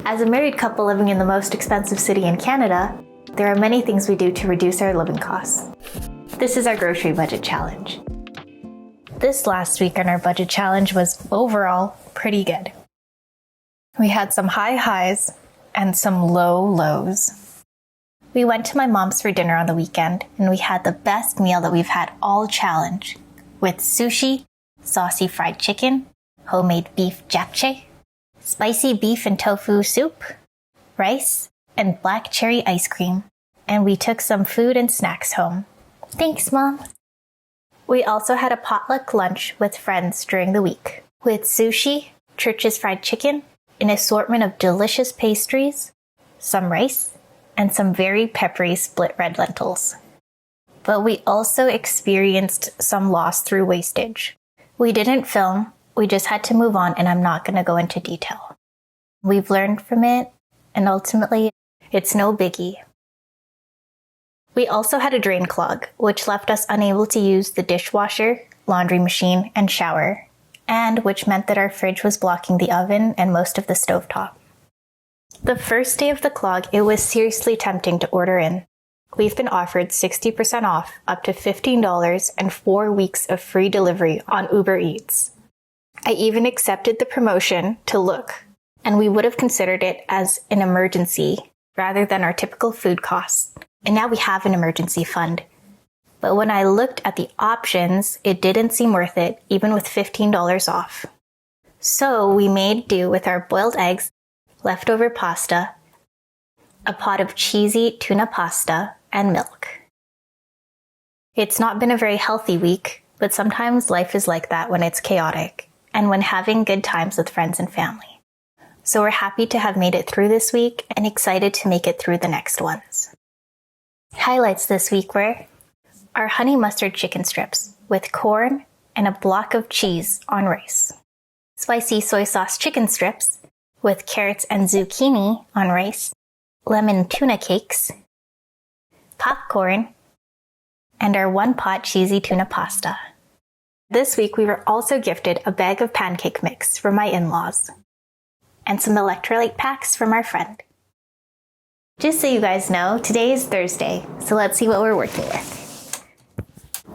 As a married couple living in the most expensive city in Canada, there are many things we do to reduce our living costs. This is our grocery budget challenge. This last week on our budget challenge was overall pretty good. We had some high highs and some low lows. We went to my mom's for dinner on the weekend, and we had the best meal that we've had all challenge, with sushi, saucy fried chicken, homemade beef japchae, spicy beef and tofu soup, rice, and black cherry ice cream. And we took some food and snacks home. Thanks, Mom. We also had a potluck lunch with friends during the week, with sushi, Church's fried chicken, an assortment of delicious pastries, some rice, and some very peppery split red lentils. But we also experienced some loss through wastage. We didn't film, we just had to move on, and I'm not going to go into detail. We've learned from it, and ultimately, it's no biggie. We also had a drain clog, which left us unable to use the dishwasher, laundry machine, and shower, and which meant that our fridge was blocking the oven and most of the stovetop. The first day of the clog, it was seriously tempting to order in. We've been offered 60% off, up to $15, and 4 weeks of free delivery on Uber Eats. I even accepted the promotion to look, and we would have considered it as an emergency rather than our typical food costs. And now we have an emergency fund. But when I looked at the options, it didn't seem worth it, even with $15 off. So we made do with our boiled eggs, leftover pasta, a pot of cheesy tuna pasta, and milk. It's not been a very healthy week, but sometimes life is like that when it's chaotic, and when having good times with friends and family. So we're happy to have made it through this week, and excited to make it through the next ones. Highlights this week were our honey mustard chicken strips with corn and a block of cheese on rice, spicy soy sauce chicken strips with carrots and zucchini on rice, lemon tuna cakes, popcorn, and our one-pot cheesy tuna pasta. This week we were also gifted a bag of pancake mix from my in-laws and some electrolyte packs from our friend. Just so you guys know, today is Thursday, so let's see what we're working with.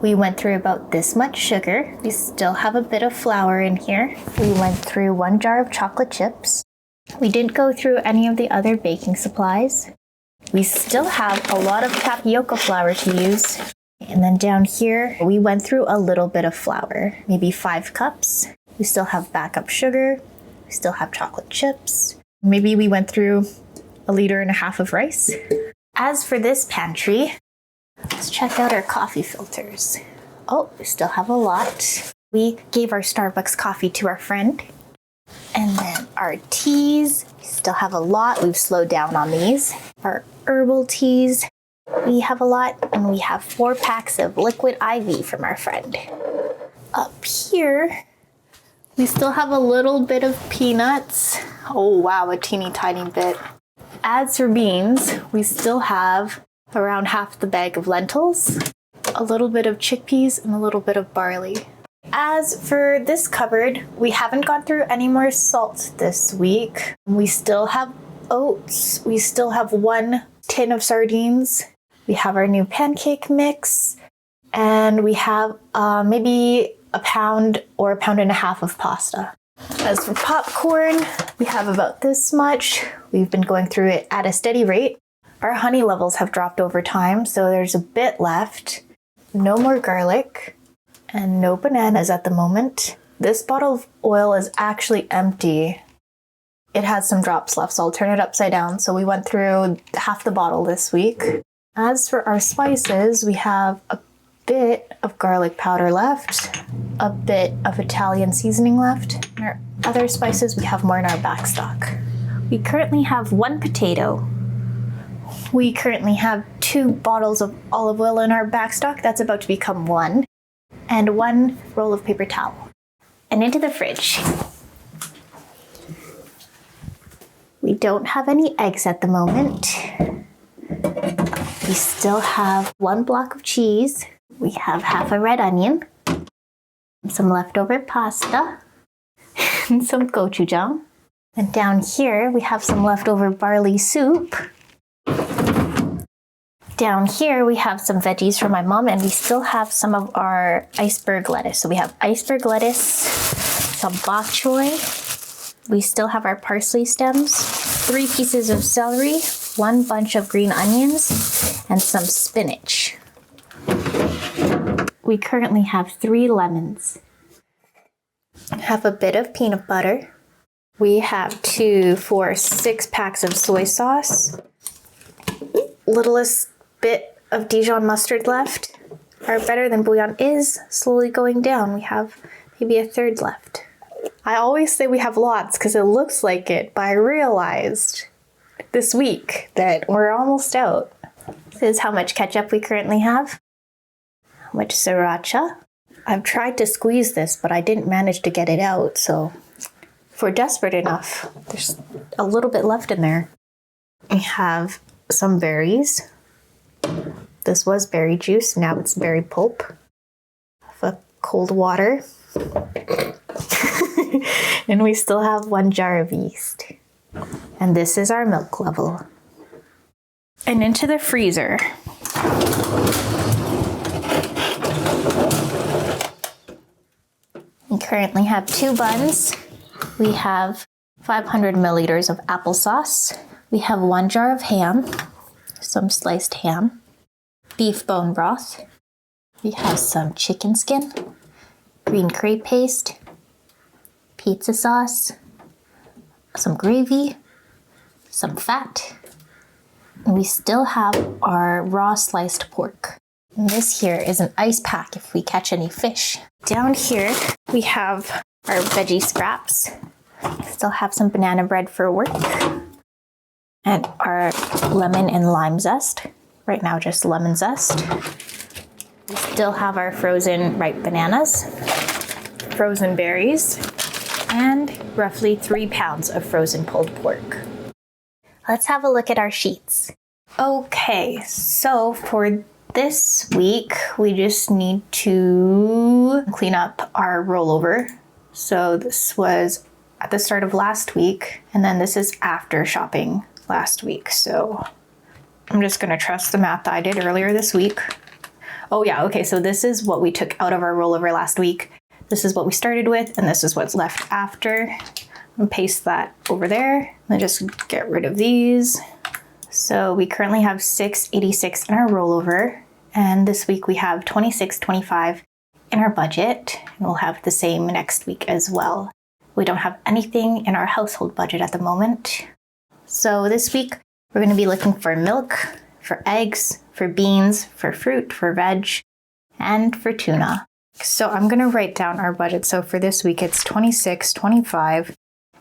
We went through about this much sugar. We still have a bit of flour in here. We went through 1 jar of chocolate chips. We didn't go through any of the other baking supplies. We still have a lot of tapioca flour to use. And then down here, we went through a little bit of flour, maybe 5 cups. We still have backup sugar. We still have chocolate chips. Maybe we went through 1.5 liters of rice. As for this pantry, let's check out our coffee filters. Oh, we still have a lot. We gave our Starbucks coffee to our friend. And then our teas, we still have a lot. We've slowed down on these. Our herbal teas, we have a lot. And we have 4 packs of liquid IV from our friend. Up here, we still have a little bit of peanuts. Oh wow, a teeny tiny bit. As for beans, we still have around half the bag of lentils, a little bit of chickpeas, and a little bit of barley. As for this cupboard, we haven't gone through any more salt this week. We still have oats. We still have 1 tin of sardines. We have our new pancake mix. And we have maybe a pound or 1.5 pounds of pasta. As for popcorn, we have about this much. We've been going through it at a steady rate. Our honey levels have dropped over time, so there's a bit left. No more garlic, and no bananas at the moment. This bottle of oil is actually empty. It has some drops left, so I'll turn it upside down. So we went through half the bottle this week. As for our spices, we have a bit of garlic powder left, a bit of Italian seasoning left. And our other spices, we have more in our back stock. We currently have 1 potato. We currently have 2 bottles of olive oil in our back stock. That's about to become 1. And 1 roll of paper towel. And into the fridge. We don't have any eggs at the moment. We still have 1 block of cheese. We have half a red onion, some leftover pasta, and some gochujang. And down here, we have some leftover barley soup. Down here, we have some veggies from my mom, and we still have some of our iceberg lettuce. So we have iceberg lettuce, some bok choy. We still have our parsley stems, 3 pieces of celery, 1 bunch of green onions, and some spinach. We currently have 3 lemons. Have a bit of peanut butter. We have 2 for 6 packs of soy sauce. Littlest bit of Dijon mustard left. Our better than bouillon is slowly going down. We have maybe a third left. I always say we have lots because it looks like it, but I realized this week that we're almost out. This is how much ketchup we currently have. How much sriracha. I've tried to squeeze this, but I didn't manage to get it out, so if we're desperate enough, there's a little bit left in there. We have some berries. This was berry juice, now it's berry pulp. Have cold water. And we still have 1 jar of yeast. And this is our milk level. And into the freezer. We currently have 2 buns. We have 500 milliliters of applesauce. We have 1 jar of ham, some sliced ham, beef bone broth. We have some chicken skin, green crepe paste, pizza sauce, some gravy, some fat, and we still have our raw sliced pork. And this here is an ice pack if we catch any fish. Down here, we have our veggie scraps. Still have some banana bread for work. And our lemon and lime zest. Right now, just lemon zest. We still have our frozen ripe bananas, frozen berries, and roughly 3 pounds of frozen pulled pork. Let's have a look at our sheets. Okay, so for this week, we just need to clean up our rollover. So this was at the start of last week, and then this is after shopping last week. So I'm just gonna trust the math that I did earlier this week. Oh yeah, okay, so this is what we took out of our rollover last week. This is what we started with, and this is what's left after. And paste that over there, and just get rid of these. So we currently have $6.86 in our rollover, and this week we have $26.25 in our budget, and we'll have the same next week as well. We don't have anything in our household budget at the moment. So this week we're going to be looking for milk, for eggs, for beans, for fruit, for veg, and for tuna. So I'm going to write down our budget. So for this week it's $26.25.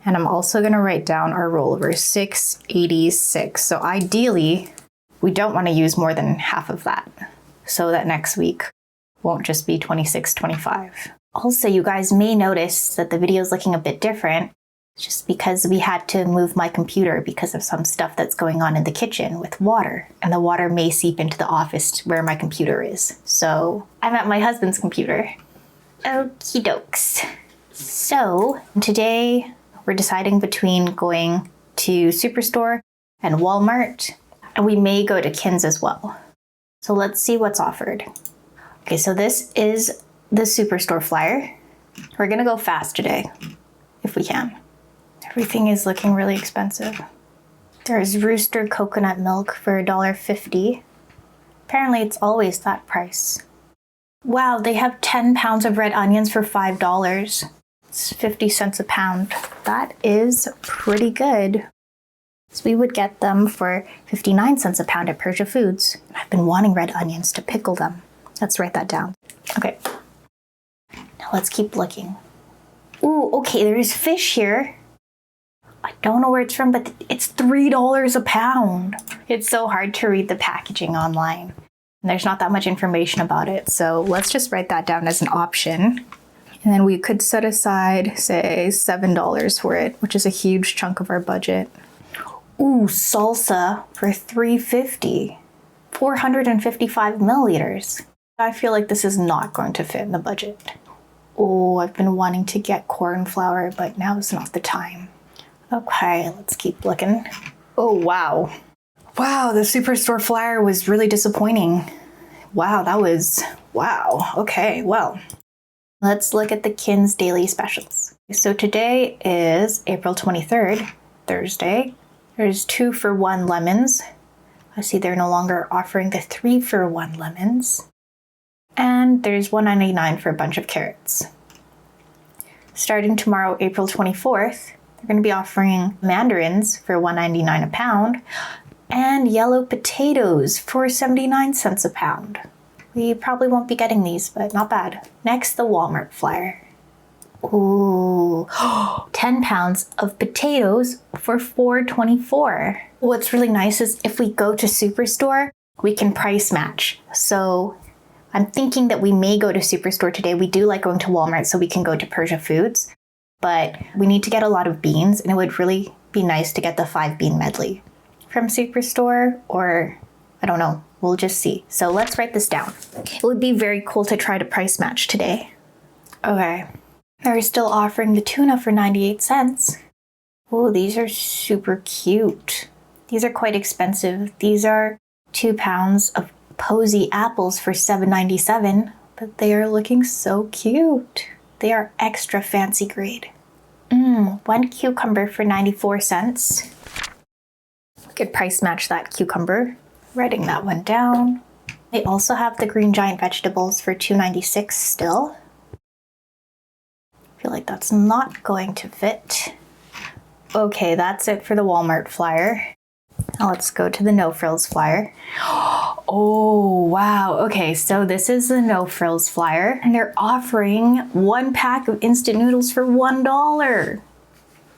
And I'm also going to write down our rollover, $6.86. So ideally, we don't want to use more than half of that, so that next week won't just be $26.25. Also, you guys may notice that the video is looking a bit different, just because we had to move my computer because of some stuff that's going on in the kitchen with water. And the water may seep into the office where my computer is. So I'm at my husband's computer. Okie dokes. So today, we're deciding between going to Superstore and Walmart, and we may go to Kin's as well. So let's see what's offered. Okay, so this is the Superstore flyer. We're gonna go fast today, if we can. Everything is looking really expensive. There's Rooster coconut milk for $1.50. Apparently it's always that price. Wow, they have 10 pounds of red onions for $5. It's 50 cents a pound. That is pretty good. So we would get them for 59 cents a pound at Persia Foods. I've been wanting red onions to pickle them. Let's write that down. Okay. Now let's keep looking. Ooh, okay, there's fish here. I don't know where it's from, but it's $3 a pound. It's so hard to read the packaging online. And there's not that much information about it. So let's just write that down as an option. And then we could set aside, say, $7 for it, which is a huge chunk of our budget. Ooh, salsa for $3.50. 455 milliliters. I feel like this is not going to fit in the budget. Oh, I've been wanting to get corn flour, but now is not the time. Okay, let's keep looking. Oh, wow. Wow, the Superstore flyer was really disappointing. Wow, wow. Okay, well, let's look at the Kin's Daily Specials. So today is April 23rd, Thursday. There's 2 for 1 lemons. I see they're no longer offering the 3 for 1 lemons. And there's $1.99 for a bunch of carrots. Starting tomorrow, April 24th, they're going to be offering mandarins for $1.99 a pound and yellow potatoes for 79 cents a pound. We probably won't be getting these, but not bad. Next, the Walmart flyer. Ooh, 10 pounds of potatoes for $4.24. What's really nice is if we go to Superstore, we can price match. So I'm thinking that we may go to Superstore today. We do like going to Walmart, so we can go to Persia Foods, but we need to get a lot of beans, and it would really be nice to get the 5-bean medley from Superstore, or I don't know, we'll just see. So let's write this down. It would be very cool to try to price match today. Okay, they're still offering the tuna for 98 cents. Oh, these are super cute. These are quite expensive. These are 2 pounds of Posy apples for $7.97, but they are looking so cute. They are extra fancy grade. 1 cucumber for 94 cents. We could price match that cucumber. Writing that one down. They also have the green giant vegetables for $2.96 still. I feel like that's not going to fit. Okay, that's it for the Walmart flyer. Now let's go to the No Frills flyer. Oh, wow. Okay, so this is the No Frills flyer, and they're offering 1 pack of instant noodles for $1.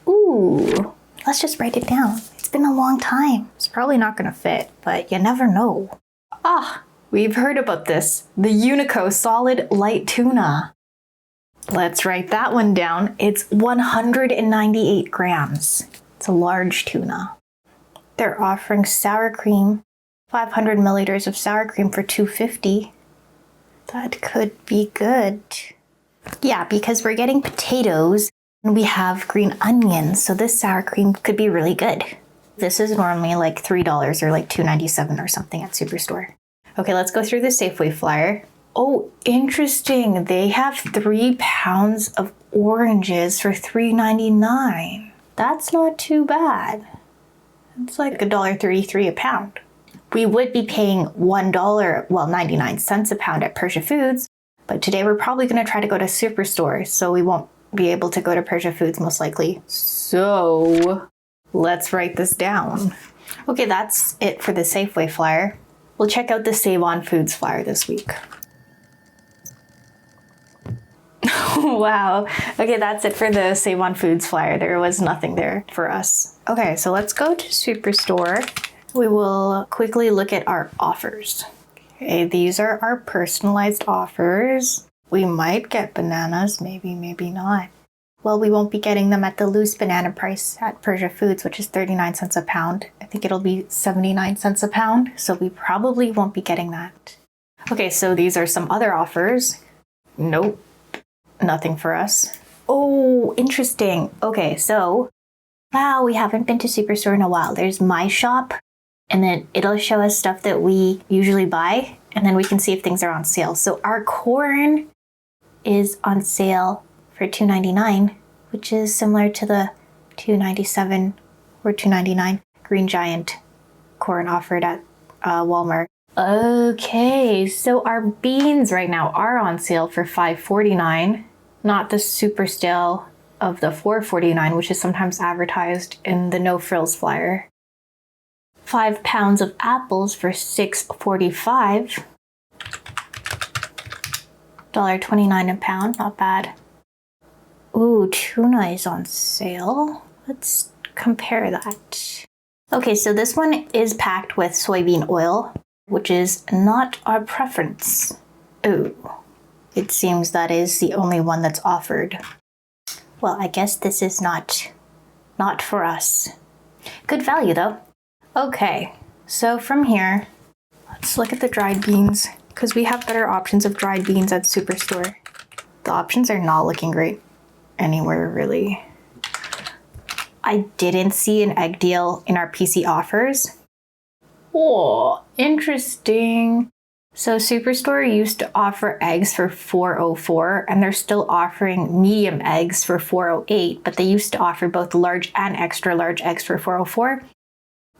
Ooh, let's just write it down. It's been a long time. It's probably not going to fit, but you never know. Ah, we've heard about this. The Unico Solid Light Tuna. Let's write that one down. It's 198 grams. It's a large tuna. They're offering sour cream, 500 milliliters of sour cream for $2.50. That could be good. Yeah, because we're getting potatoes and we have green onions, so this sour cream could be really good. This is normally like $3 or like $2.97 or something at Superstore. Okay, let's go through the Safeway flyer. Oh, interesting. They have 3 pounds of oranges for $3.99. That's not too bad. It's like $1.33 a pound. We would be paying $1, well, 99 cents a pound at Persia Foods, but today we're probably going to try to go to Superstore, so we won't be able to go to Persia Foods most likely. So let's write this down. Okay, that's it for the Safeway flyer. We'll check out the Save On Foods flyer this week. Wow. Okay, that's it for the Save On Foods flyer. There was nothing there for us. Okay, so let's go to Superstore. We will quickly look at our offers. Okay, these are our personalized offers. We might get bananas, maybe not. Well, we won't be getting them at the loose banana price at Persia Foods, which is 39 cents a pound. I think it'll be 79 cents a pound, so we probably won't be getting that. Okay, so these are some other offers. Nope. Nothing for us. Oh, interesting. Okay, so, wow, we haven't been to Superstore in a while. There's My Shop, and then it'll show us stuff that we usually buy, and then we can see if things are on sale. So our corn is on sale for $2.99, which is similar to the $2.97 or $2.99 Green Giant corn offered at Walmart. Okay, so our beans right now are on sale for $5.49, not the super stale of the $4.49, which is sometimes advertised in the No Frills flyer. 5 pounds of apples for $6.45. $1.29 a pound, not bad. Ooh, tuna is on sale. Let's compare that. Okay, so this one is packed with soybean oil, which is not our preference. Ooh, it seems that is the only one that's offered. Well, I guess this is not for us. Good value though. Okay, so from here, let's look at the dried beans, because we have better options of dried beans at Superstore. The options are not looking great anywhere really. I didn't see an egg deal in our PC offers. Oh, interesting. So Superstore used to offer eggs for $4.04, and they're still offering medium eggs for $4.08, but they used to offer both large and extra large eggs for $4.04.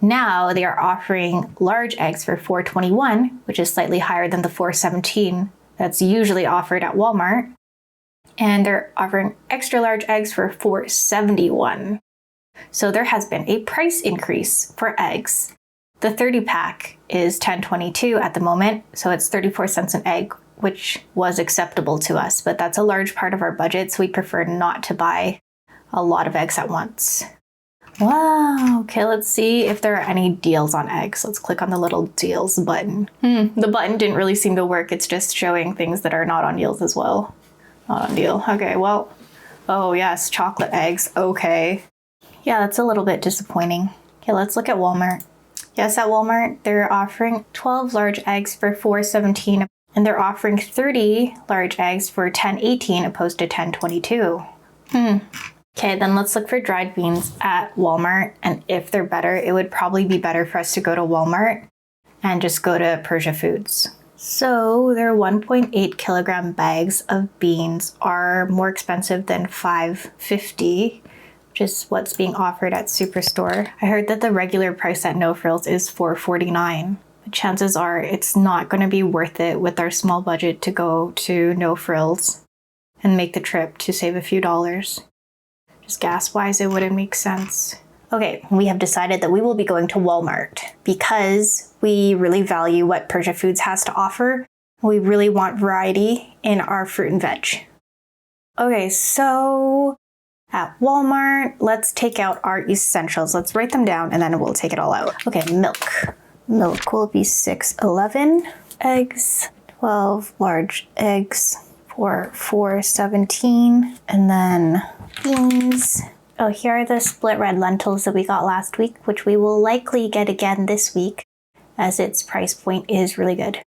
Now they are offering large eggs for $4.21, which is slightly higher than the $4.17 that's usually offered at Walmart. And they're offering extra large eggs for $4.71. So there has been a price increase for eggs. The 30 pack is $10.22 at the moment, so it's 34 cents an egg, which was acceptable to us, but that's a large part of our budget, so we prefer not to buy a lot of eggs at once. Wow, okay, let's see if there are any deals on eggs. Let's click on the little deals button. The button didn't really seem to work. It's just showing things that are not on deals as well. Not on deal. Okay, well, oh yes, chocolate eggs, okay. Yeah, that's a little bit disappointing. Okay, let's look at Walmart. Yes, at Walmart, they're offering 12 large eggs for $4.17, and they're offering 30 large eggs for $10.18 opposed to $10.22. Okay, then let's look for dried beans at Walmart, and if they're better, it would probably be better for us to go to Walmart and just go to Persia Foods. So their 1.8 kilogram bags of beans are more expensive than $5.50. Which is what's being offered at Superstore. I heard that the regular price at No Frills is $4.49. Chances are it's not going to be worth it with our small budget to go to No Frills and make the trip to save a few dollars. Just gas-wise, it wouldn't make sense. Okay, we have decided that we will be going to Walmart because we really value what Persia Foods has to offer. We really want variety in our fruit and veg. Okay, so at Walmart, let's take out our essentials. Let's write them down and then we'll take it all out. Okay, milk. Milk will be $6.11. Eggs, 12 large eggs for $4.17. And then beans. Oh, here are the split red lentils that we got last week, which we will likely get again this week as its price point is really good.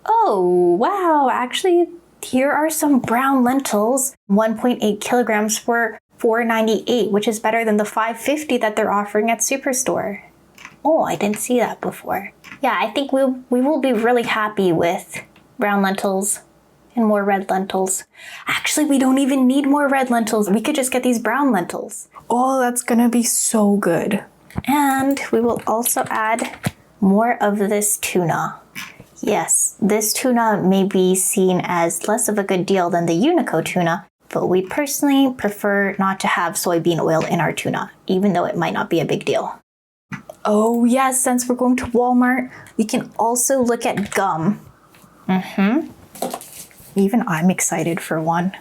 Oh, wow, actually, here are some brown lentils, 1.8 kilograms for $4.98, which is better than the $5.50 that they're offering at Superstore. Oh, I didn't see that before. Yeah, I think we will be really happy with brown lentils and more red lentils. Actually, we don't even need more red lentils. We could just get these brown lentils. Oh, that's gonna be so good. And we will also add more of this tuna. Yes, this tuna may be seen as less of a good deal than the Unico tuna, but we personally prefer not to have soybean oil in our tuna, even though it might not be a big deal. Oh yes, since we're going to Walmart, we can also look at gum. Even I'm excited for one.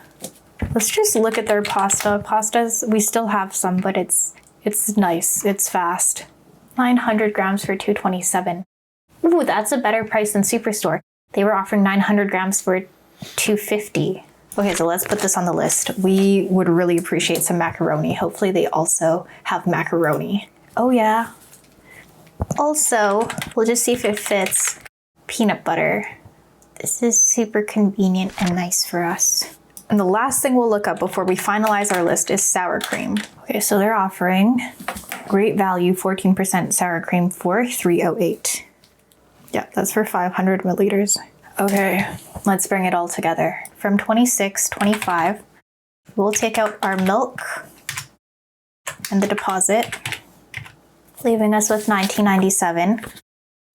Let's just look at their pasta. Pastas, we still have some, but it's nice, it's fast. 900 grams for $2.27. Ooh, that's a better price than Superstore. They were offering 900 grams for $2.50. Okay, so let's put this on the list. We would really appreciate some macaroni. Hopefully they also have macaroni. Oh yeah. Also, we'll just see if it fits. Peanut butter. This is super convenient and nice for us. And the last thing we'll look up before we finalize our list is sour cream. Okay, so they're offering great value 14% sour cream for $3.08. Yeah, that's for 500 milliliters. Okay, let's bring it all together. From $26.25, we'll take out our milk and the deposit, leaving us with $19.97.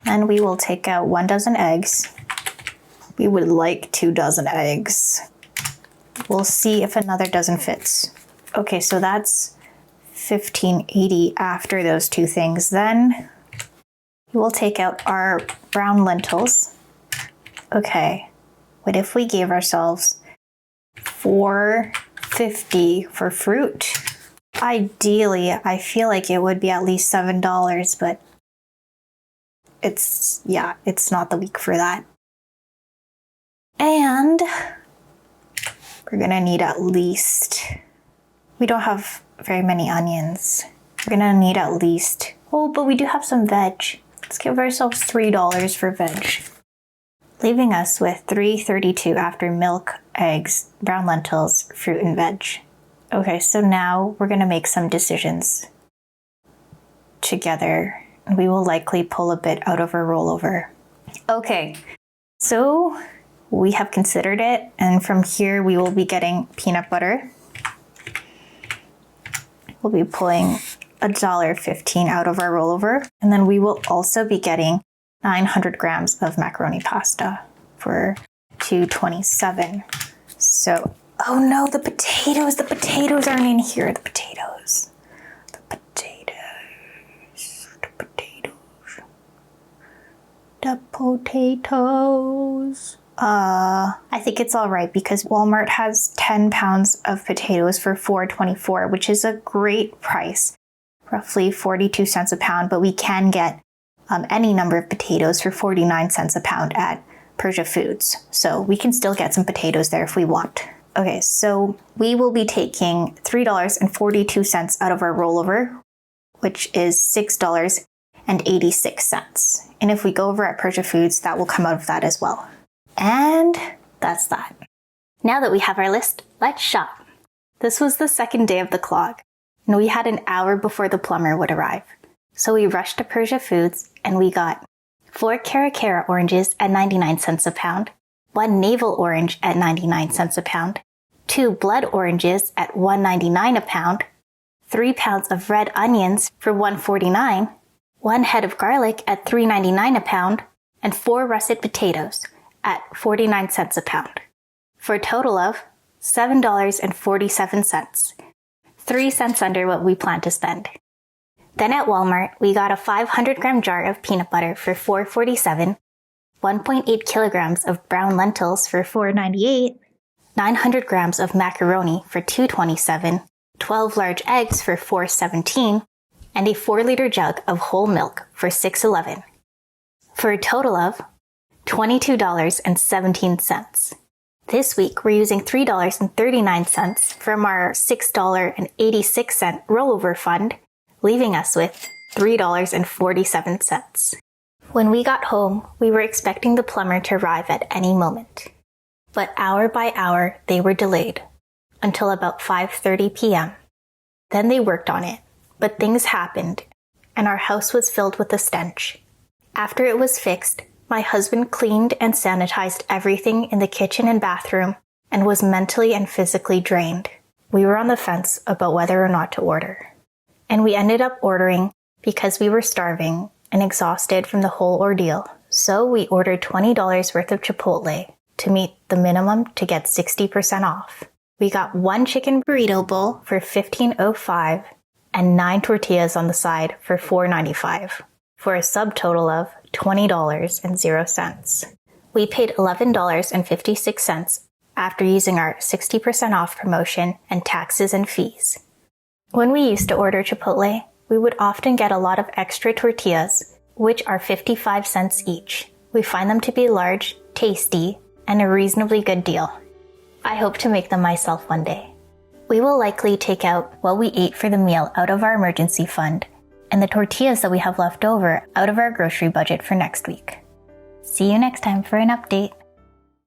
And we will take out 1 dozen eggs. We would like 2 dozen eggs. We'll see if another dozen fits. Okay, so that's $15.80 after those 2 things. Then we'll take out our brown lentils. Okay, what if we gave ourselves $4.50 for fruit? Ideally, I feel like it would be at least $7, but it's not the week for that. And we're gonna need at least, we don't have very many onions. We're gonna need at least, oh, but we do have some veg. Let's give ourselves $3 for veg, leaving us with $3.32 after milk, eggs, brown lentils, fruit, and veg. Okay, so now we're gonna make some decisions together. We will likely pull a bit out of our rollover. Okay, so we have considered it, and from here we will be getting peanut butter. We'll be pulling $1.15 out of our rollover, and then we will also be getting 900 grams of macaroni pasta for $2.27. So, oh no, the potatoes aren't in here. The potatoes. I think it's all right because Walmart has 10 pounds of potatoes for $4.24, which is a great price, roughly 42 cents a pound, but we can get any number of potatoes for 49 cents a pound at Persia Foods. So we can still get some potatoes there if we want. Okay, so we will be taking $3.42 out of our rollover, which is $6.86. And if we go over at Persia Foods, that will come out of that as well. And that's that. Now that we have our list, let's shop. This was the second day of the clog, and we had an hour before the plumber would arrive. So we rushed to Persia Foods and we got 4 Cara oranges at 99 cents a pound, 1 navel orange at 99 cents a pound, 2 blood oranges at $1.99 a pound, 3 pounds of red onions for $1.49, 1 head of garlic at $3.99 a pound, and 4 russet potatoes at 49 cents a pound, for a total of $7.47, 3 cents under what we planned to spend. Then at Walmart, we got a 500-gram jar of peanut butter for $4.47, 1.8 kilograms of brown lentils for $4.98, 900 grams of macaroni for $2.27, 12 large eggs for $4.17, and a 4-liter jug of whole milk for $6.11, for a total of $22.17. This week, we're using $3.39 from our $6.86 rollover fund, leaving us with $3.47. When we got home, we were expecting the plumber to arrive at any moment. But hour by hour, they were delayed until about 5:30 p.m. Then they worked on it, but things happened, and our house was filled with a stench. After it was fixed, my husband cleaned and sanitized everything in the kitchen and bathroom and was mentally and physically drained. We were on the fence about whether or not to order. And we ended up ordering because we were starving and exhausted from the whole ordeal. So we ordered $20 worth of Chipotle to meet the minimum to get 60% off. We got 1 chicken burrito bowl for $15.05 and 9 tortillas on the side for $4.95, for a subtotal of $20.00. We paid $11.56 after using our 60% off promotion and taxes and fees. When we used to order Chipotle, we would often get a lot of extra tortillas, which are 55 cents each. We find them to be large, tasty, and a reasonably good deal. I hope to make them myself one day. We will likely take out what we ate for the meal out of our emergency fund, and the tortillas that we have left over out of our grocery budget for next week. See you next time for an update.